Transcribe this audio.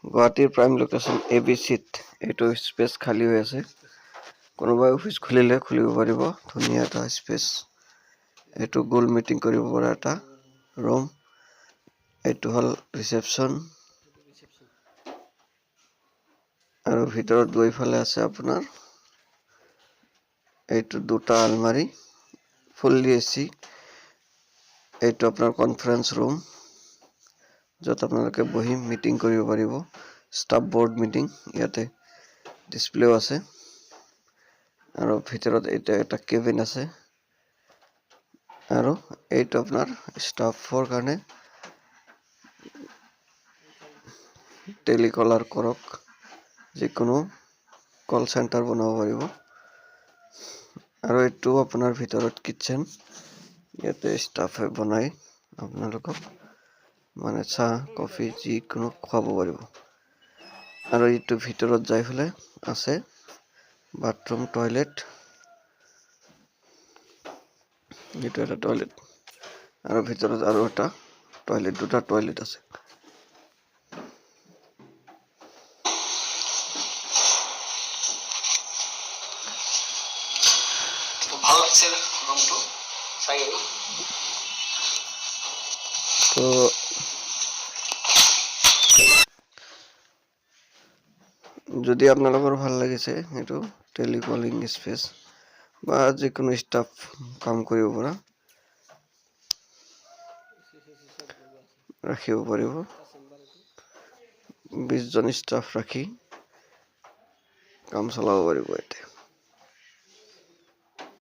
গুৱাহাটীৰ prime location ABCত এইটো space খালী হৈ আছে। কোনোবাই অফিচ খুলিলে খুলিব পাৰিব। ধুনীয়া এটা স্পেচ। এইটো গোল মিটিং কৰিব পৰা এটা ৰুম। এইটো হ'ল ৰিচেপশ্যন। আৰু ভিতৰত গৈ ফালে আছে আপোনাৰ এইটো দুটা আলমাৰি, ফুল্লি AC। এইটো আপোনাৰ কনফাৰেন্স ৰুম, য'ত আপোনালোকে বহি মিটিং কৰিব পাৰিব। ষ্টাফ বৰ্ড মিটিং ইয়াতে ডিসপ্লেও আছে। আৰু ভিতৰত এটা এটা কেবিন আছে। আৰু এইটো আপোনাৰ ষ্টাফৰ কাৰণে টেলিকলাৰ কৰক, যিকোনো কল চেণ্টাৰ বনাব পাৰিব। আৰু এইটো আপোনাৰ ভিতৰত কিটচেন, ইয়াতে ষ্টাফে বনাই আপোনালোকক মানে চাহ কফি যিকোনো খুৱাব পাৰিব। আৰু এইটো ভিতৰত যাই ফেলে আছে বাথৰুম টয়লেট। এইটো এটা টয়লেট আৰু ভিতৰত আৰু এটা টয়লেট, দুটা টয়লেট আছে। ভাল লাগছে ৰুমটো চাই। তো যদি আপোনালোকৰ ভাল লাগিছে এইটো টেলিকলিং স্পেচ বা যিকোনো ষ্টাফ কাম কৰিব পৰা ৰাখিব পাৰিব। 20 জন ষ্টাফ ৰাখি কাম চলাব পাৰিব ইয়াতে।